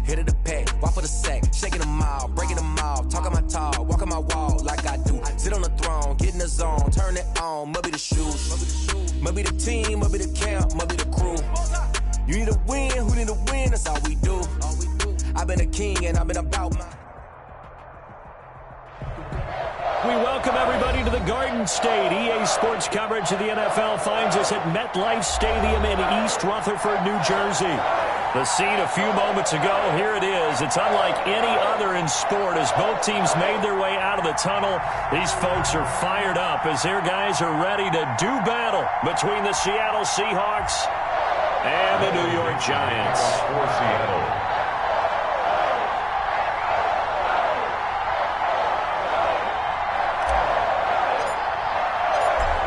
hit of the pack, walk for the sack, shaking them all, breaking them all, talking my talk, walking my wall like I do. Sit on the throne, get in the zone, turn it on, must be the shoes, must be the team, must be the camp, must be the crew. You need a win, who need a win, that's all we do. I've been a king and I've been about my... We welcome everybody to the Garden State. EA Sports coverage of the NFL finds us at MetLife Stadium in East Rutherford, New Jersey. The scene a few moments ago, here it is. It's unlike any other in sport as both teams made their way out of the tunnel. These folks are fired up as their guys are ready to do battle between the Seattle Seahawks and the New York Giants. For Seattle.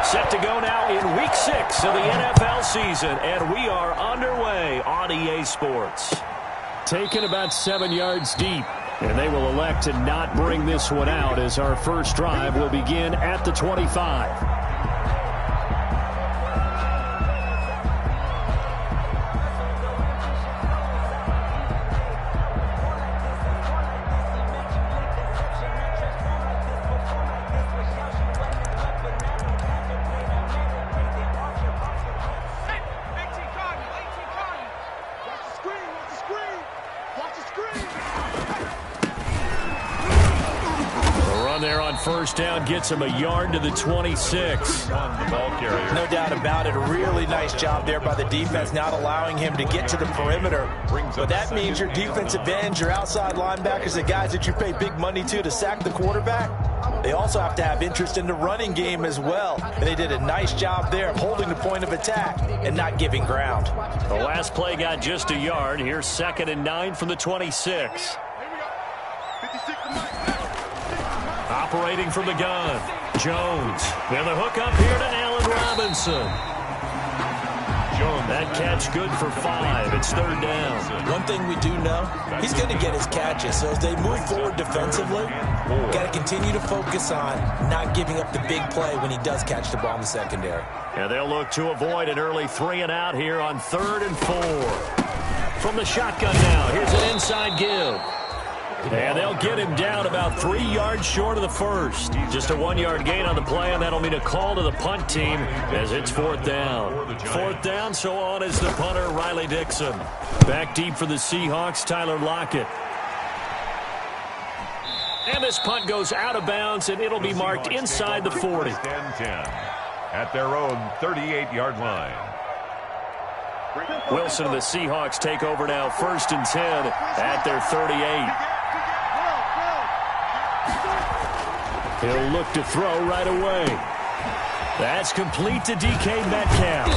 Set to go now in Week 6 of the NFL season, and we are underway on EA Sports. Taken about 7 yards deep, and they will elect to not bring this one out as our first drive will begin at the 25. First down gets him a yard to the 26. No doubt about it. A really nice job there by the defense, not allowing him to get to the perimeter. But that means your defensive ends, your outside linebackers, the guys that you pay big money to sack the quarterback, they also have to have interest in the running game as well. And they did a nice job there of holding the point of attack and not giving ground. The last play got just a yard. Here's 2nd and 9 from the 26. Operating from the gun, Jones. And the hook up here to Allen Robinson. That catch good for 5. It's 3rd down. One thing we do know, he's going to get his catches. So as they move forward defensively, got to continue to focus on not giving up the big play when he does catch the ball in the secondary. And they'll look to avoid an early 3 and out here on 3rd and 4. From the shotgun now, here's an inside give. And they'll get him down about 3 yards short of the first. Just a 1-yard gain on the play, and that'll mean a call to the punt team as it's 4th down. 4th down, so on is the punter, Riley Dixon. Back deep for the Seahawks, Tyler Lockett. And this punt goes out of bounds, and it'll be marked inside the 40. At their own 38-yard line. Wilson and the Seahawks take over now, 1st and 10 at their 38. He'll look to throw right away. That's complete to DK Metcalf.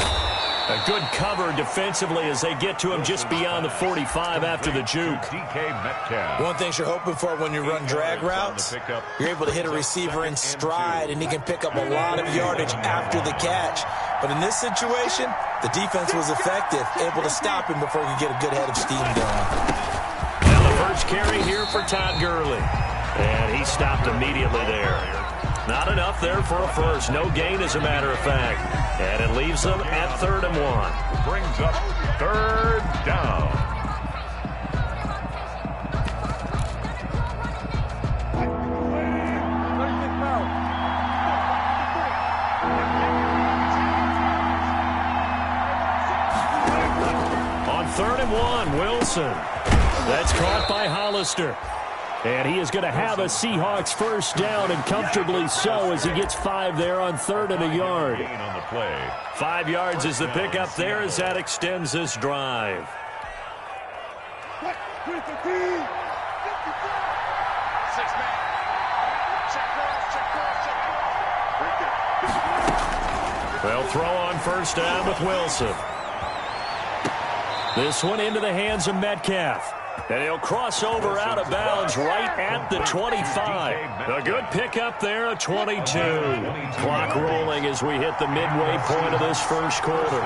A good cover defensively as they get to him just beyond the 45 after the juke. DK Metcalf. One thing you're hoping for when you run drag routes, you're able to hit a receiver in stride, and he can pick up a lot of yardage after the catch. But in this situation, the defense was effective, able to stop him before he could get a good head of steam going. Now the first carry here for Todd Gurley. And he stopped immediately there. Not enough there for a first. No gain, as a matter of fact. And it leaves them at 3rd and 1. Brings up 3rd down. On 3rd and 1, Wilson. That's caught by Hollister. And he is going to have a Seahawks first down, and comfortably so, as he gets 5 there on 3rd and a yard. 5 yards is the pickup there as that extends this drive. They'll throw on first down with Wilson. This one into the hands of Metcalf. And he'll cross over out of bounds right at the 25. A good pickup there, a 22. Clock rolling as we hit the midway point of this first quarter.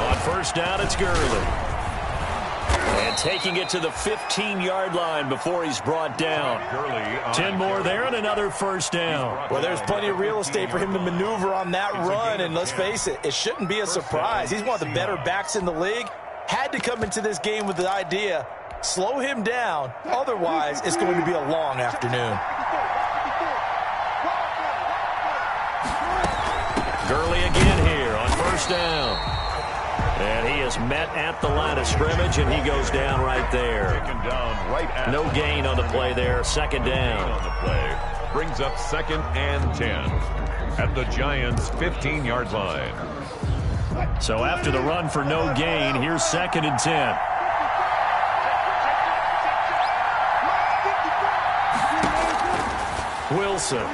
On first down, it's Gurley. And taking it to the 15-yard line before he's brought down. 10 more there and another first down. Well, there's plenty of real estate for him to maneuver on that run, and let's face it, it shouldn't be a surprise. He's one of the better backs in the league, had to come into this game with the idea, slow him down, otherwise it's going to be a long afternoon. Gurley again here on first down. And he is met at the line of scrimmage, and he goes down right there. No gain on the play there. Second down. On the play brings up 2nd and 10 at the Giants' 15-yard line. So after the run for no gain, here's 2nd and 10. Wilson.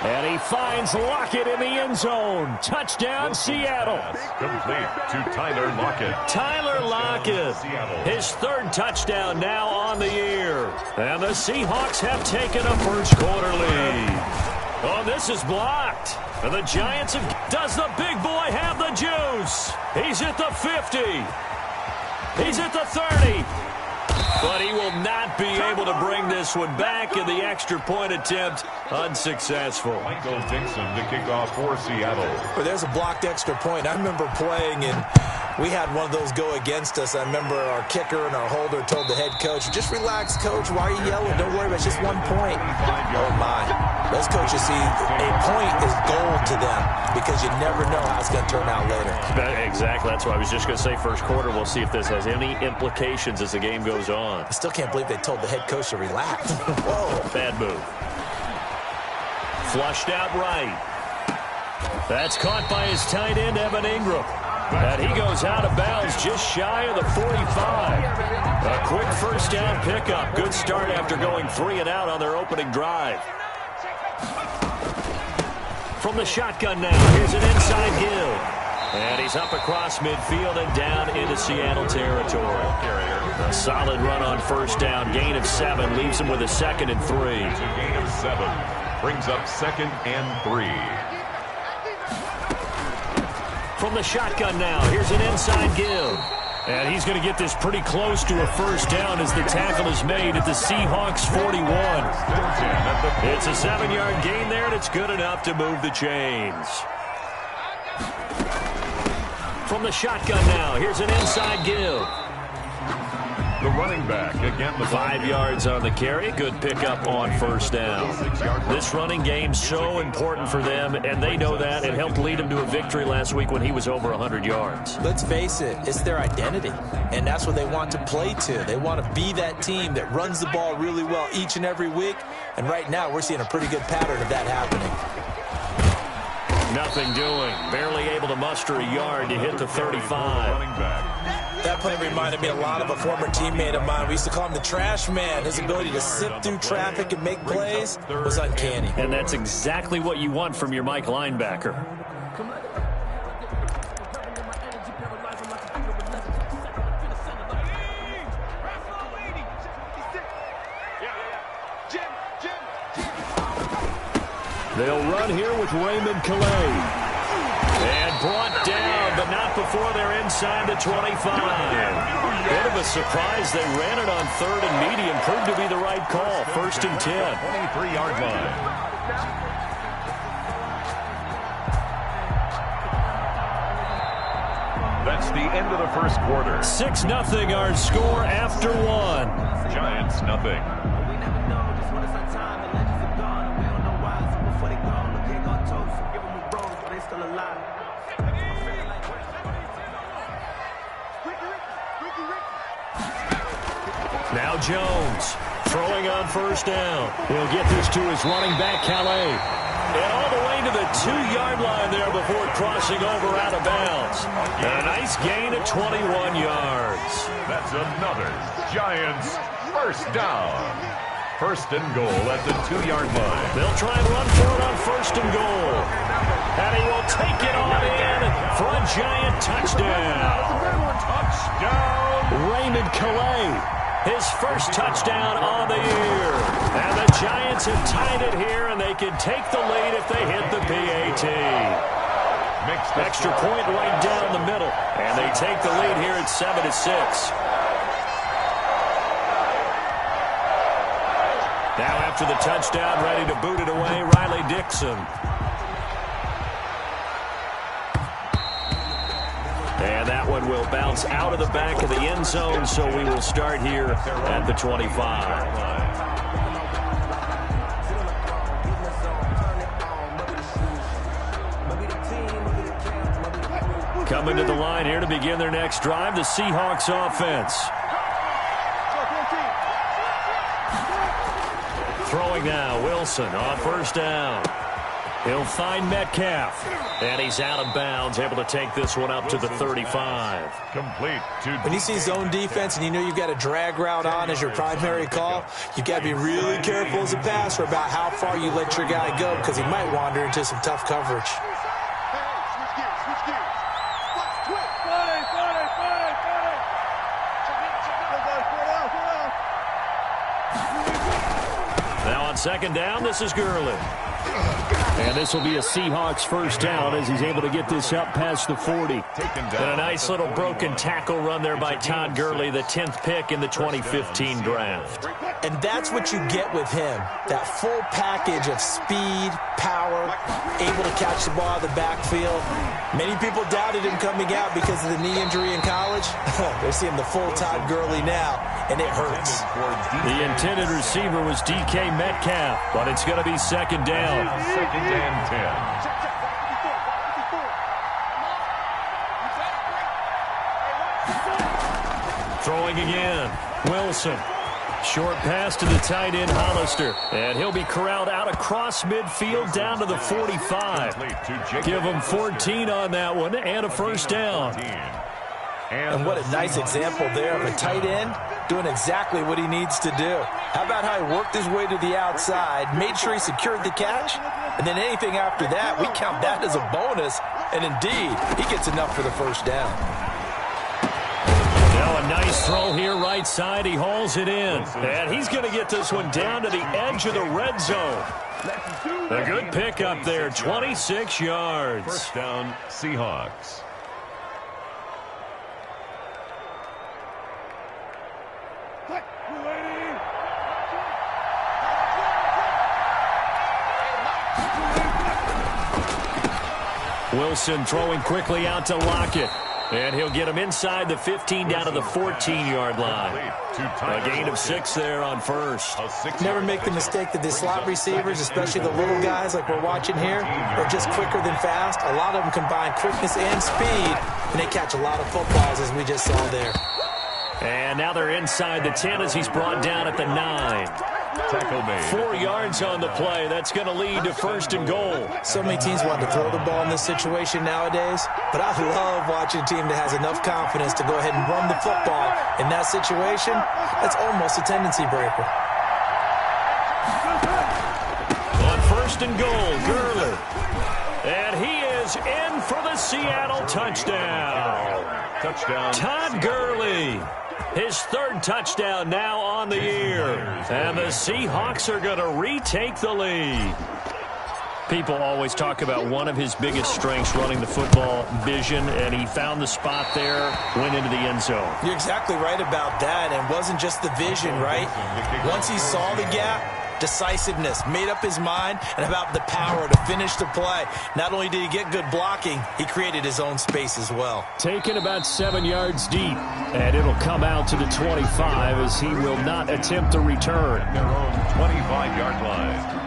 And he finds Lockett in the end zone. Touchdown, Seattle. Complete to Tyler Lockett. Tyler Lockett, his 3rd touchdown now on the year. And the Seahawks have taken a first quarter lead. Oh, this is blocked. And the Giants have... Does the big boy have the juice? He's at the 50. He's at the 30. But he will not be able to bring this one back, in the extra point attempt unsuccessful. Michael Dixon to kick off for Seattle. Well, there's a blocked extra point. I remember playing, and we had one of those go against us. I remember our kicker and our holder told the head coach, just relax, coach. Why are you yelling? Don't worry about it. It's just 1 point. Oh, my. Those coaches see a point is gold to them because you never know how it's going to turn out later. Exactly. That's why I was just going to say first quarter. We'll see if this has any implications as the game goes on. I still can't believe they told the head coach to relax. Whoa. Bad move. Flushed out right. That's caught by his tight end, Evan Ingram. And he goes out of bounds just shy of the 45. A quick first down pickup. Good start after going 3 and out on their opening drive. From the shotgun now, here's an inside give. And he's up across midfield and down into Seattle territory. A solid run on first down. Gain of 7 leaves him with a 2nd and 3. It's a gain of 7. Brings up 2nd and 3. From the shotgun now, here's an inside give. And he's going to get this pretty close to a first down as the tackle is made at the Seahawks 41. It's a 7-yard gain there, and it's good enough to move the chains. From the shotgun now, here's an inside give. The running back again. The 5 yards on the carry. Good pickup on first down. This running game so important for them, and they know that. It helped lead them to a victory last week when he was over 100 yards. Let's face it, it's their identity, and that's what they want to play to. They want to be that team that runs the ball really well each and every week, and right now we're seeing a pretty good pattern of that happening. Nothing doing. Barely able to muster a yard to hit the 35. That play reminded me a lot of a former teammate of mine. We used to call him the trash man. His ability to sift through traffic and make plays was uncanny. And that's exactly what you want from your Mike linebacker. They'll run here with Raymond Calais. And brought down, but not before they're inside the 25. Bit of a surprise. They ran it on 3rd and medium. Proved to be the right call. 1st and 10. 23-yard line. That's the end of the first quarter. 6-0 our score after 1. Giants nothing. Now Jones throwing on first down. He'll get this to his running back, Calais. And all the way to the 2-yard line there before crossing over out of bounds. And a nice gain of 21 yards. That's another Giants first down. 1st and goal at the 2-yard line. They'll try and run for it on 1st and goal. And he will take it on in for a Giant touchdown. Touchdown. Raymond Calais, his first touchdown on the year. And the Giants have tied it here, and they can take the lead if they hit the PAT. Extra point right down the middle. And they take the lead here at 7-6. Now after the touchdown, ready to boot it away, Riley Dixon. And that one will bounce out of the back of the end zone, so we will start here at the 25. Coming to the line here to begin their next drive, the Seahawks offense. Throwing now, Wilson on first down. He'll find Metcalf. And he's out of bounds, able to take this one up to the 35. Complete. When you see zone defense and you know you've got a drag route on as your primary call, you've got to be really careful as a passer about how far you let your guy go because he might wander into some tough coverage. Now on second down, this is Gurley. And this will be a Seahawks first down as he's able to get this up past the 40. And a nice little broken tackle run there by Todd Gurley, the 10th pick in the 2015 draft. And that's what you get with him, that full package of speed, power, able to catch the ball out of the backfield. Many people doubted him coming out because of the knee injury in college. They're seeing the full Todd Gurley now, and it hurts. The intended receiver was DK Metcalf, but it's going to be second down. Second and 10. Throwing again, Wilson. Short pass to the tight end, Hollister. And he'll be corralled out across midfield down to the 45. Give him 14 on that one and a first down. And what a nice example there of a tight end doing exactly what he needs to do. How about how he worked his way to the outside, made sure he secured the catch, and then anything after that, we count that as a bonus. And indeed, he gets enough for the first down. Now a nice throw here right side. He hauls it in. And he's going to get this one down to the edge of the red zone. A good pick up there, 26 yards. First down, Seahawks. Wilson throwing quickly out to Lockett. And he'll get him inside the 15 down to the 14-yard line. A gain of 6 there on first. Never make the mistake that the slot receivers, especially the little guys like we're watching here, are just quicker than fast. A lot of them combine quickness and speed, and they catch a lot of footballs as we just saw there. And now they're inside the 10 as he's brought down at the 9. Tackle made. 4 yards on the play. That's going to lead to first and goal. So many teams want to throw the ball in this situation nowadays, but I love watching a team that has enough confidence to go ahead and run the football. In that situation, that's almost a tendency breaker. On first and goal, Gurley. And he is in for the Seattle touchdown. Touchdown. Todd Gurley. His third touchdown now on the year. And the Seahawks are going to retake the lead. People always talk about one of his biggest strengths, running the football, vision, and he found the spot there, went into the end zone. You're exactly right about that, and it wasn't just the vision, right? Once he saw the gap, decisiveness, made up his mind, and about the power to finish the play. Not only did he get good blocking, he created his own space as well. Taken about 7 yards deep, and it'll come out to the 25 as he will not attempt to return. Their own 25-yard line.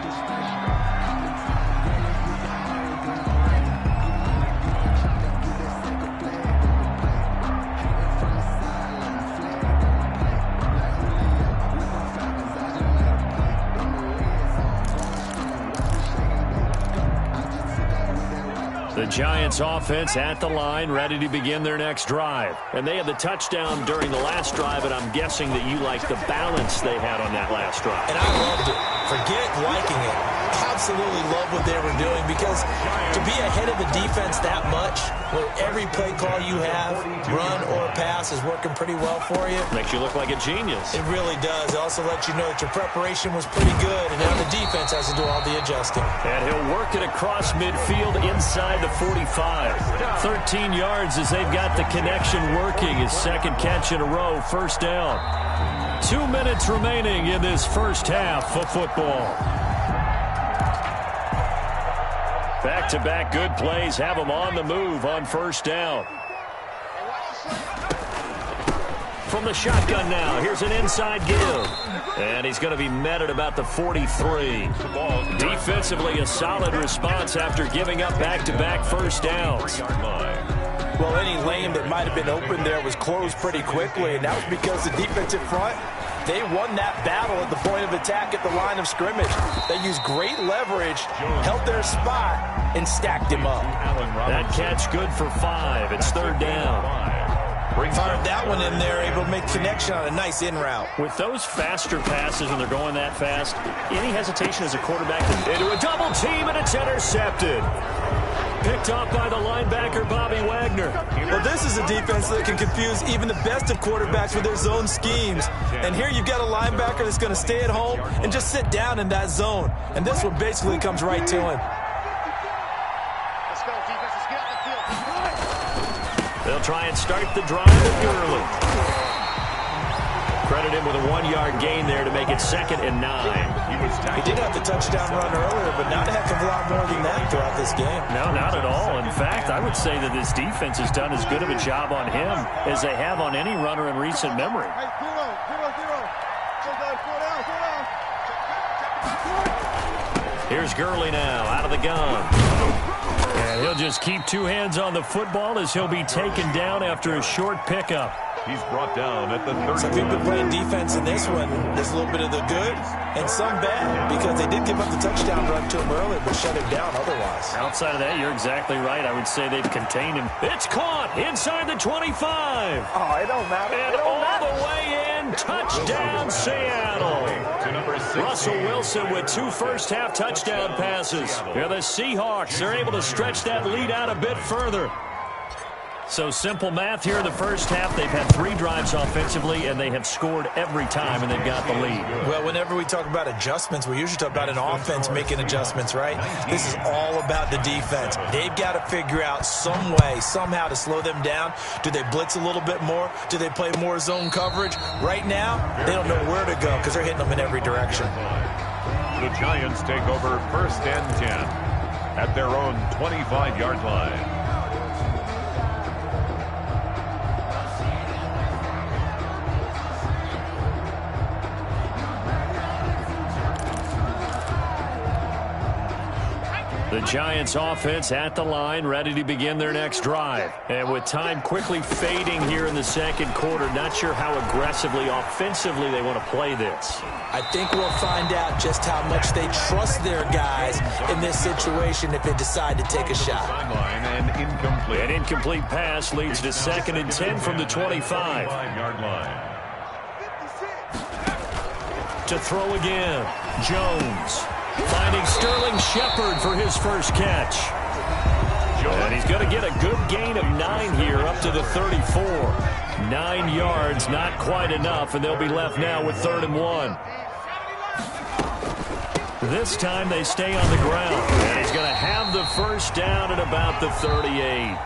The Giants offense at the line, ready to begin their next drive. And they had the touchdown during the last drive, and I'm guessing that you like the balance they had on that last drive. And I loved it. Forget liking it. Absolutely love what they were doing, because to be ahead of the defense that much, where every play call you have, run or pass, is working pretty well for you. Makes you look like a genius. It really does. It also lets you know that your preparation was pretty good, and now the defense has to do all the adjusting. And he'll work it across midfield inside the 45. 13 yards as they've got the connection working. His second catch in a row, first down. 2 minutes remaining in this first half of football. Back-to-back good plays have them on the move on first down. from the shotgun now. Here's an inside give. And he's going to be met at about the 43. Defensively, a solid response after giving up back-to-back first downs. Well, any lane that might have been open there was closed pretty quickly, and that was because the defensive front, they won that battle at the point of attack at the line of scrimmage. They used great leverage, held their spot, and stacked him up. That catch good for 5. It's third down. Fired that one in there, able to make connection on a nice in route. With those faster passes when they're going that fast, any hesitation as a quarterback into a double team, and it's intercepted. Picked off by the linebacker, Bobby Wagner. Well, this is a defense that can confuse even the best of quarterbacks with their zone schemes. And here you've got a linebacker that's going to stay at home and just sit down in that zone. And this one basically comes right to him. Let's go, defense. Let's get out the field. They'll try and start the drive with Gurley. Credit him with a 1-yard gain there to make it 2nd and 9. He did have the touchdown run earlier, but not a heck of a lot more than that throughout this game. No, not at all. In fact, I would say that this defense has done as good of a job on him as they have on any runner in recent memory. Here's Gurley now, out of the gun. And he'll just keep 2 hands on the football as he'll be taken down after a short pickup. He's brought down at the 30. So if you've been playing defense in this one, there's a little bit of the good and some bad, because they did give up the touchdown run to him earlier, but shut him down otherwise. Outside of that, you're exactly right. I would say they've contained him. It's caught inside the 25. Oh, it don't matter. And all the way in, touchdown Seattle. Russell Wilson with 2 first-half touchdown passes. Yeah, the Seahawks are able to stretch that lead out a bit further. So simple math here in the first half. They've had 3 drives offensively, and they have scored every time, and they've got the lead. Well, whenever we talk about adjustments, we usually talk about an offense making adjustments, right? This is all about the defense. They've got to figure out some way, somehow to slow them down. Do they blitz a little bit more? Do they play more zone coverage? Right now, they don't know where to go because they're hitting them in every direction. The Giants take over 1st and 10 at their own 25-yard line. The Giants offense at the line, ready to begin their next drive. And with time quickly fading here in the second quarter, not sure how aggressively, offensively they want to play this. I think we'll find out just how much they trust their guys in this situation if they decide to take a shot. And incomplete. An incomplete pass leads to 2nd and 10 from the 25. 5-yard line. To throw again, Jones. Finding Sterling Shepard for his first catch. And he's going to get a good gain of 9 here up to the 34. 9 yards, not quite enough, and they'll be left now with 3rd and 1. This time they stay on the ground, and he's going to have the first down at about the 38.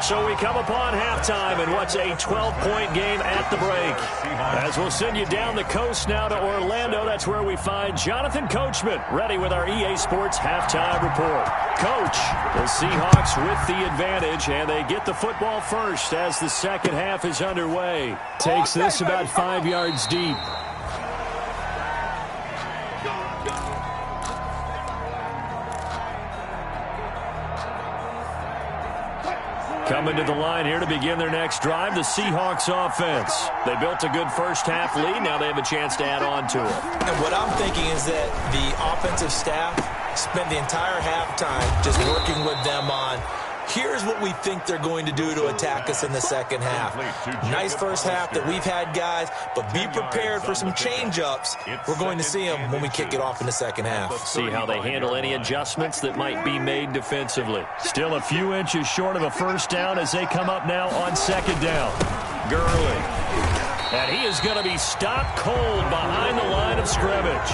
So we come upon halftime in what's a 12-point game at the break. As we'll send you down the coast now to Orlando, that's where we find Jonathan Coachman ready with our EA Sports halftime report. Coach, the Seahawks with the advantage, and they get the football first as the second half is underway. Takes this about 5 yards deep. Coming to the line here to begin their next drive, the Seahawks offense. They built a good first-half lead. Now they have a chance to add on to it. And what I'm thinking is that the offensive staff spent the entire halftime just working with them on, here's what we think they're going to do to attack us in the second half. Nice first half that we've had, guys, but be prepared for some change-ups. We're going to see them when we kick it off in the second half. See how they handle any adjustments that might be made defensively. Still a few inches short of a first down as they come up now on 2nd down. Gurley. And he is going to be stopped cold behind the line of scrimmage.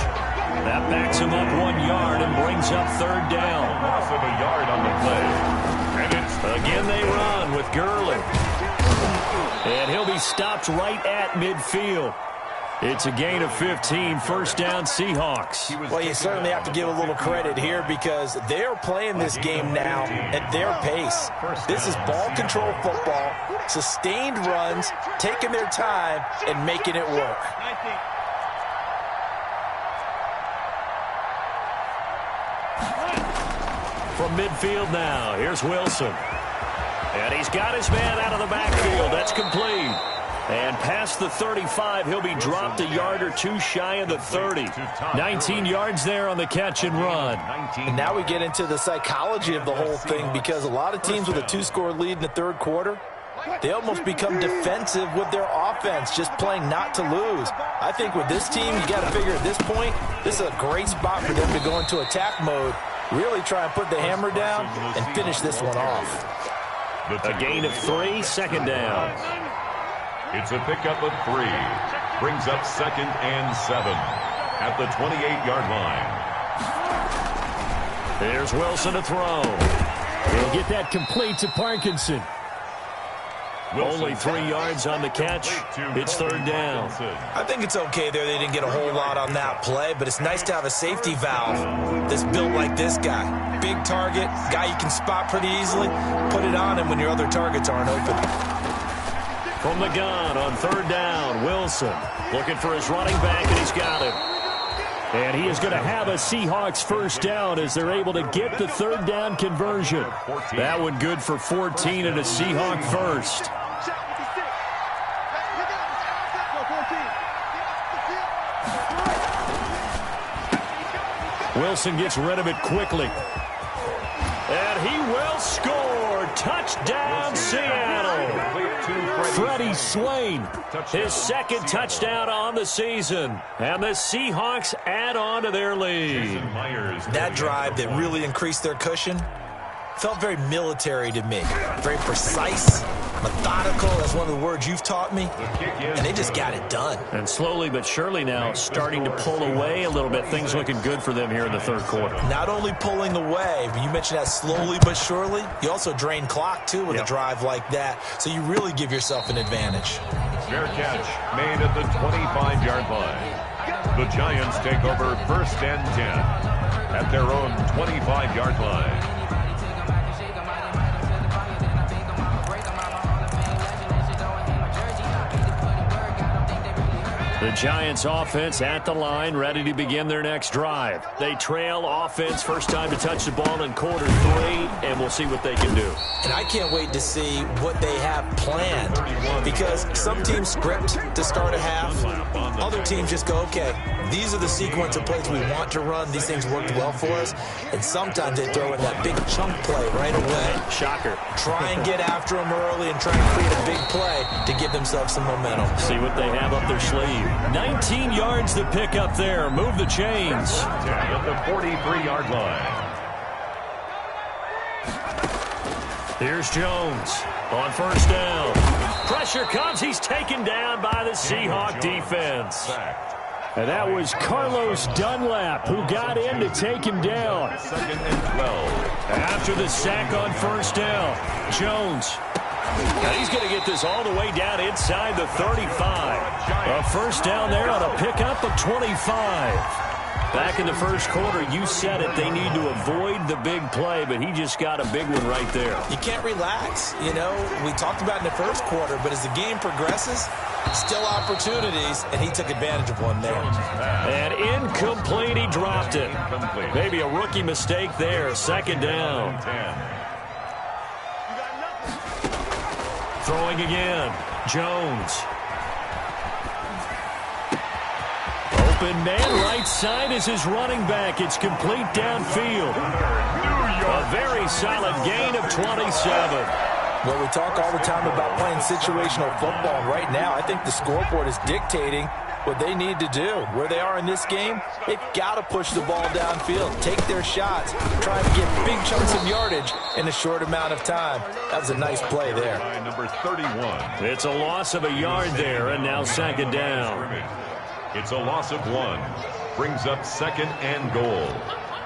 That backs him up 1 yard and brings up 3rd down. Loss of a yard on the play. Again they run with Gurley. And he'll be stopped right at midfield. It's a gain of 15, first down Seahawks. Well, you certainly have to give a little credit here because they're playing this game now at their pace. This is ball control football, sustained runs, taking their time, and making it work. From midfield now, here's Wilson. And he's got his man out of the backfield. That's complete. And past the 35, he'll be dropped a yard or two shy of the 30. 19 yards there on the catch and run. And now we get into the psychology of the whole thing because a lot of teams with a two-score lead in the third quarter, they almost become defensive with their offense, just playing not to lose. I think with this team, you got to figure at this point, this is a great spot for them to go into attack mode, really try and put the hammer down and finish this one off. A gain of 3, second down. It's a pickup of 3. Brings up 2nd and 7 at the 28-yard line. There's Wilson to throw. He'll get that complete to Parkinson. Only 3 yards on the catch. It's third down. I think it's okay there. They didn't get a whole lot on that play, but it's nice to have a safety valve that's built like this guy. Big target, guy you can spot pretty easily. Put it on him when your other targets aren't open. From the gun on third down, Wilson looking for his running back, and he's got him. And he is going to have a Seahawks first down as they're able to get the third down conversion. That one good for 14 and a Seahawk first. Wilson gets rid of it quickly. And he will score. Touchdown, Seattle. Freddie Swain, his second touchdown on the season. And the Seahawks add on to their lead. That drive that really increased their cushion felt very military to me. Very precise, methodical. That's one of the words you've taught me. And they just got it done. And slowly but surely now starting to pull away a little bit. Things looking good for them here in the third quarter. Not only pulling away, but you mentioned that slowly but surely. You also drain clock, too, with a drive like that. So you really give yourself an advantage. Fair catch made at the 25-yard line. The Giants take over 1st and 10 at their own 25-yard line. The Giants offense at the line, ready to begin their next drive. They trail offense, first time to touch the ball in quarter 3, and we'll see what they can do. And I can't wait to see what they have planned because some teams script to start a half. Other teams just go, okay, these are the sequence of plays we want to run. These things worked well for us. And sometimes they throw in that big chunk play right away. Shocker. Try and get after them early and try and create a big play to give themselves some momentum. See what they have up their sleeve. 19 yards to pick up there. Move the chains. At the 43-yard line. Here's Jones on first down. Pressure comes. He's taken down by the Seahawk defense. And that was Carlos Dunlap who got in to take him down. 2nd and 12. After the sack on first down, Jones. And he's going to get this all the way down inside the 35. A first down there on a pickup of 25. Back in the first quarter, you said it, they need to avoid the big play, but he just got a big one right there. You can't relax. You know, we talked about in the first quarter, but as the game progresses, still opportunities, and he took advantage of one there. And incomplete, he dropped it. Maybe a rookie mistake there, 2nd down. Throwing again, Jones. Open man, right side is his running back. It's complete downfield. A very solid gain of 27. Well, we talk all the time about playing situational football. Right now, I think the scoreboard is dictating what they need to do. Where they are in this game, they've got to push the ball downfield, take their shots, try to get big chunks of yardage in a short amount of time. That was a nice play there. Number 31. It's a loss of a yard there, and now 2nd down. It's a loss of 1. Brings up 2nd and goal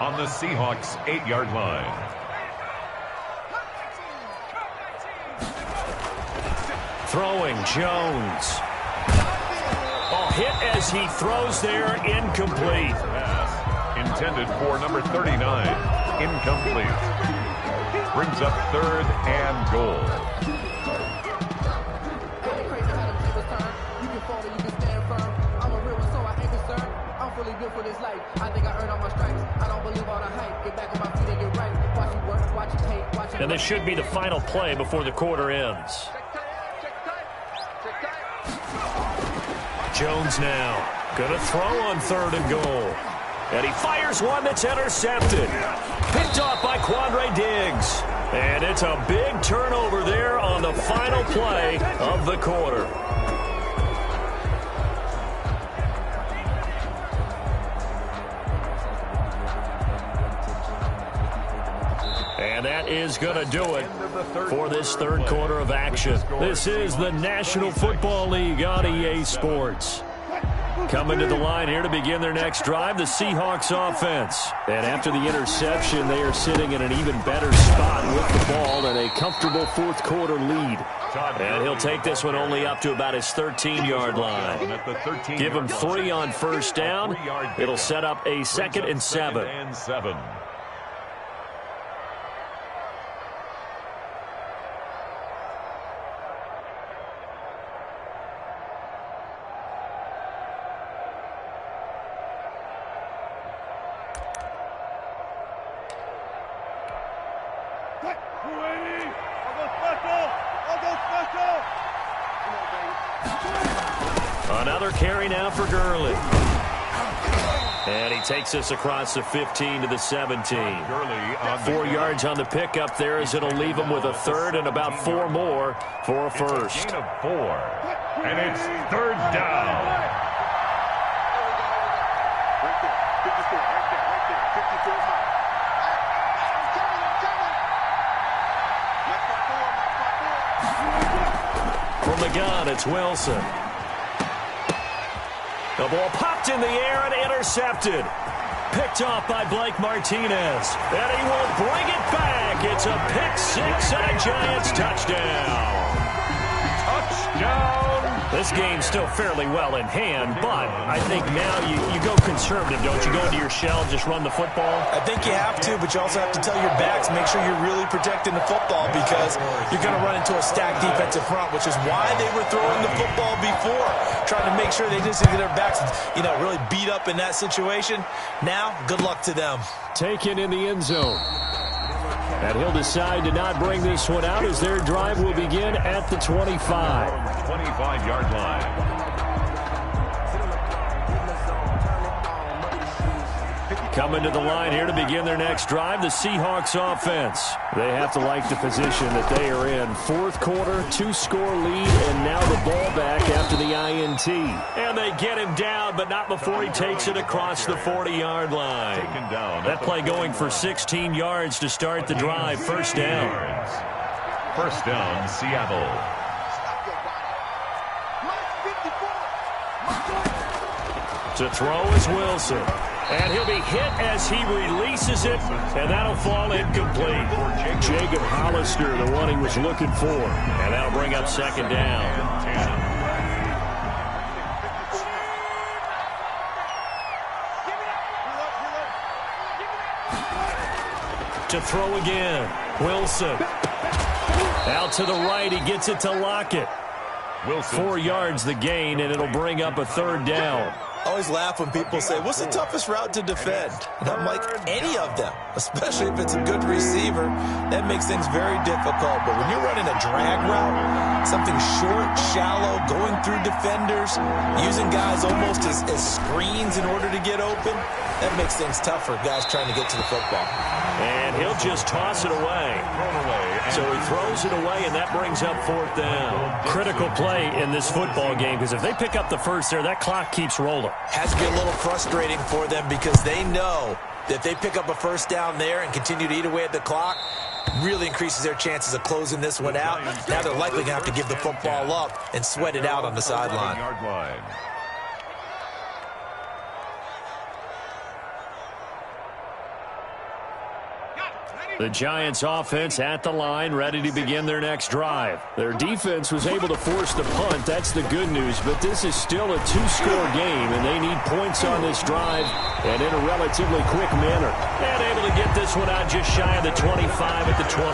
on the Seahawks 8-yard line. Throwing Jones. Oh, hit as he throws there, incomplete. Pass intended for number 39, incomplete. Brings up 3rd and goal. And this should be the final play before the quarter ends. Jones now going to throw on 3rd and goal. And he fires one that's intercepted. Picked off by Quandre Diggs. And it's a big turnover there on the final play of the quarter. And that is going to do it for this 3rd quarter of action. This is the National Football League on EA Sports. Coming to the line here to begin their next drive, the Seahawks offense. And after the interception, they are sitting in an even better spot with the ball and a comfortable 4th quarter lead. And he'll take this one only up to about his 13-yard line. Give him 3 on 1st down. It'll set up a 2nd and 7. Another carry now for Gurley. And he takes us across the 15 to the 17. 4 yards on the pickup there as it'll leave him with a 3rd and about 4 more for a 1st. Gain of 4. And it's 3rd down. From the gun, it's Wilson. The ball popped in the air and intercepted. Picked off by Blake Martinez. And he will bring it back. It's a pick 6 and a Giants touchdown. Touchdown. This game's still fairly well in hand, but I think now you go conservative, don't you? Go into your shell, just run the football? I think you have to, but you also have to tell your backs, make sure you're really protecting the football because you're going to run into a stacked defensive front, which is why they were throwing the football before, trying to make sure they just get their backs, really beat up in that situation. Now, good luck to them. Taken in the end zone. And he'll decide to not bring this one out as their drive will begin at the 25. 25-yard line. Coming to the line here to begin their next drive, the Seahawks offense. They have to like the position that they are in. 4th quarter, 2-score lead, and now the ball back after the INT. And they get him down, but not before he takes it across the 40-yard line. That play going for 16 yards to start the drive. 1st down. 1st down, Seattle. To throw is Wilson. And he'll be hit as he releases it, and that'll fall incomplete. Jacob Hollister, the one he was looking for. And that'll bring up 2nd down. To throw again, Wilson. Out to the right, he gets it to Lockett. 4 yards the gain, and it'll bring up a 3rd down. I always laugh when people say, what's the toughest route to defend? And I'm like, any of them, especially if it's a good receiver. That makes things very difficult. But when you're running a drag route, something short, shallow, going through defenders, using guys almost as screens in order to get open, that makes things tough for guys trying to get to the football. And he'll just toss it away. So he throws it away, and that brings up 4th down. Critical play in this football game, because if they pick up the 1st there, that clock keeps rolling. Has to be a little frustrating for them because they know that if they pick up a 1st down there and continue to eat away at the clock, really increases their chances of closing this one out. Now they're likely going to have to give the football up and sweat it out on the sideline. The Giants offense at the line, ready to begin their next drive. Their defense was able to force the punt. That's the good news, but this is still a two-score game, and they need points on this drive and in a relatively quick manner. And able to get this one out just shy of the 25 at the 24.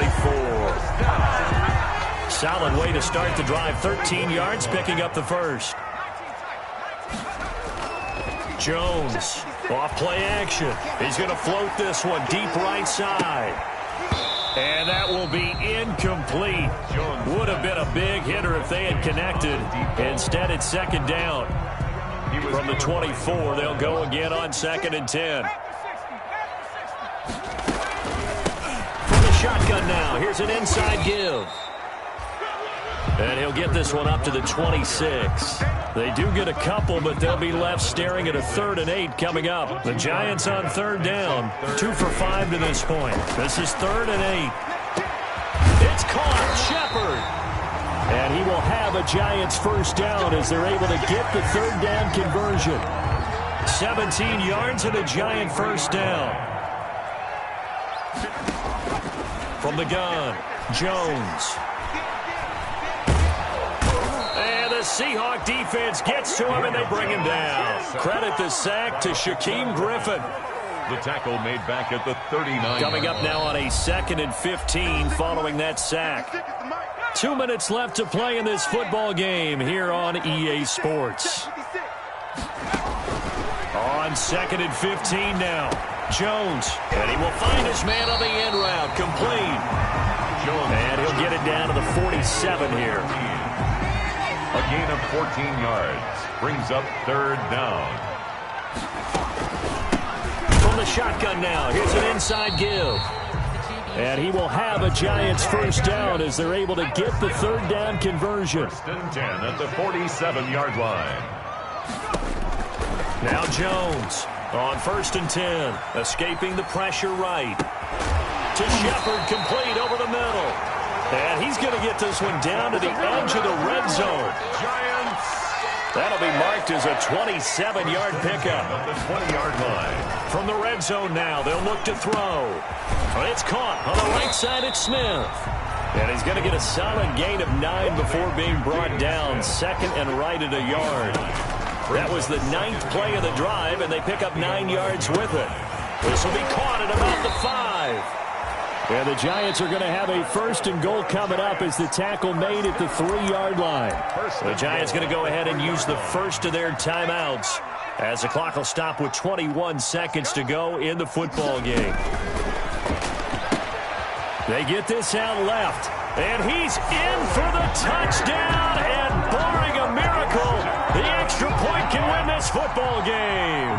Solid way to start the drive. 13 yards, picking up the first. Jones, off play action. He's going to float this one deep right side. And that will be incomplete. Would have been a big hitter if they had connected. Instead, it's second down. From the 24, they'll go again on 2nd and 10. From the shotgun now, here's an inside give. And he'll get this one up to the 26. They do get a couple, but they'll be left staring at a 3rd and 8 coming up. The Giants on 3rd down. 2 for 5 to this point. This is 3rd and 8. It's caught. Shepard. And he will have a Giants first down as they're able to get the 3rd down conversion. 17 yards and a Giant first down. From the gun, Jones. Seahawk defense gets to him, and they bring him down. Credit the sack to Shaquem Griffin. The tackle made back at the 39. Coming up now on a 2nd and 15 following that sack. 2 minutes left to play in this football game here on EA Sports. On 2nd and 15 now. Jones, and he will find his man on the end route. Complete. And he'll get it down to the 47 here. A gain of 14 yards. Brings up 3rd down. From the shotgun now. Here's an inside give. And he will have a Giants first down as they're able to get the 3rd down conversion. 1st and 10 at the 47-yard line. Now Jones on 1st and 10. Escaping the pressure right. To Shepard, complete over the middle. And he's going to get this one down to the edge of the red zone. Giants. That'll be marked as a 27-yard pickup. At the 20-yard line. From the red zone now, they'll look to throw. It's caught on the right side at Smith. And he's going to get a solid gain of 9 before being brought down. 2nd and right at a yard. That was the 9th play of the drive, and they pick up 9 yards with it. This will be caught at about the 5. And the Giants are going to have a 1st and goal coming up as the tackle made at the 3-yard line. The Giants going to go ahead and use the first of their timeouts as the clock will stop with 21 seconds to go in the football game. They get this out left, and he's in for the touchdown, and barring a miracle, the extra point can win this football game.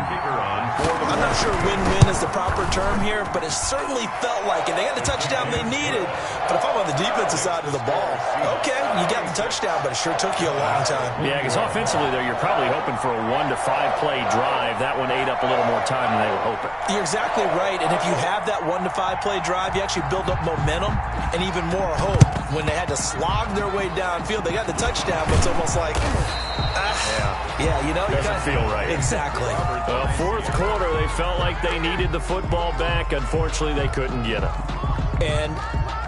I'm not sure win-win is the proper term here, but it certainly felt like it. They got the touchdown they needed, but if I'm on the defensive side of the ball, okay, you got the touchdown, but it sure took you a long time. Yeah, because offensively, though, you're probably hoping for a 1 to 5 play drive. That one ate up a little more time than they were hoping. You're exactly right, and if you have that 1 to 5 play drive, you actually build up momentum and even more hope. When they had to slog their way downfield, they got the touchdown, but it's almost like, you know, doesn't feel right. Exactly. 4th quarter, they felt like they needed the football back. Unfortunately, they couldn't get it. And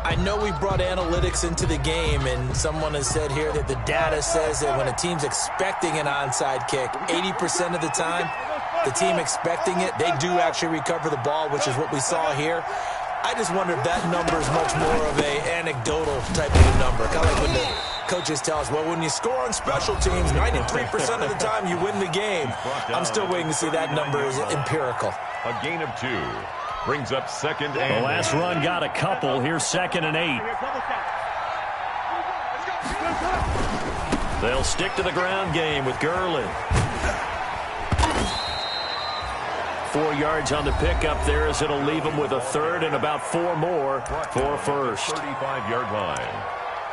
I know we brought analytics into the game, and someone has said here that the data says that when a team's expecting an onside kick, 80% of the time, the team expecting it, they do actually recover the ball, which is what we saw here. I just wonder if that number is much more of a anecdotal type of a number. Kind of like when the coaches tell us, well, when you score on special teams, 93% of the time you win the game. I'm still waiting to see that number is empirical. A gain of 2. Brings up 2nd and the last run got a couple. Here's 2nd and 8. They'll stick to the ground game with Gurley. 4 yards on the pickup there as it'll leave them with a 3rd and about 4 more for first. 35-yard line.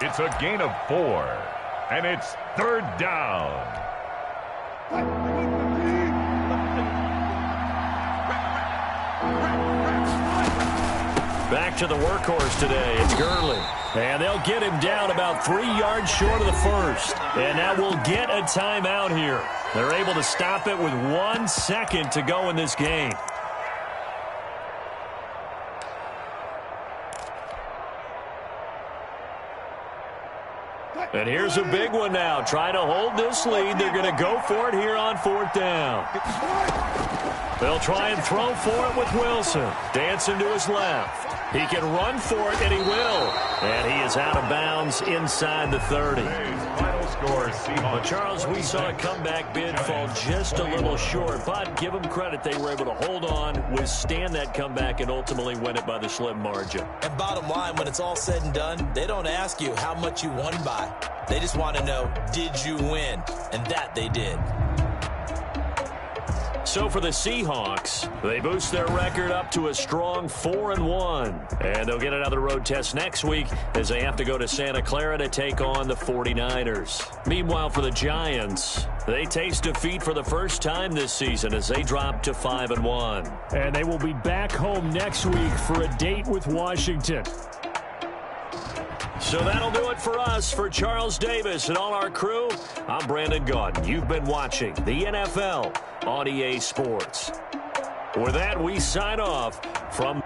It's a gain of 4, and it's 3rd down. Back to the workhorse today. It's Gurley. And they'll get him down about 3 yards short of the first. And now we'll get a timeout here. They're able to stop it with 1 second to go in this game. And here's a big one now. Trying to hold this lead. They're going to go for it here on 4th down. They'll try and throw for it with Wilson. Dancing to his left. He can run for it, and he will. And he is out of bounds inside the 30. Final score, But Charles, we saw a comeback bid fall just a little short, but give them credit. They were able to hold on, withstand that comeback, and ultimately win it by the slim margin. And bottom line, when it's all said and done, they don't ask you how much you won by. They just want to know, did you win? And that they did. So for the Seahawks, they boost their record up to a strong 4-1. And they'll get another road test next week as they have to go to Santa Clara to take on the 49ers. Meanwhile, for the Giants, they taste defeat for the first time this season as they drop to 5-1. And they will be back home next week for a date with Washington. So that'll do it for us. For Charles Davis and all our crew, I'm Brandon Gaudin. You've been watching the NFL on EA Sports. With that, we sign off from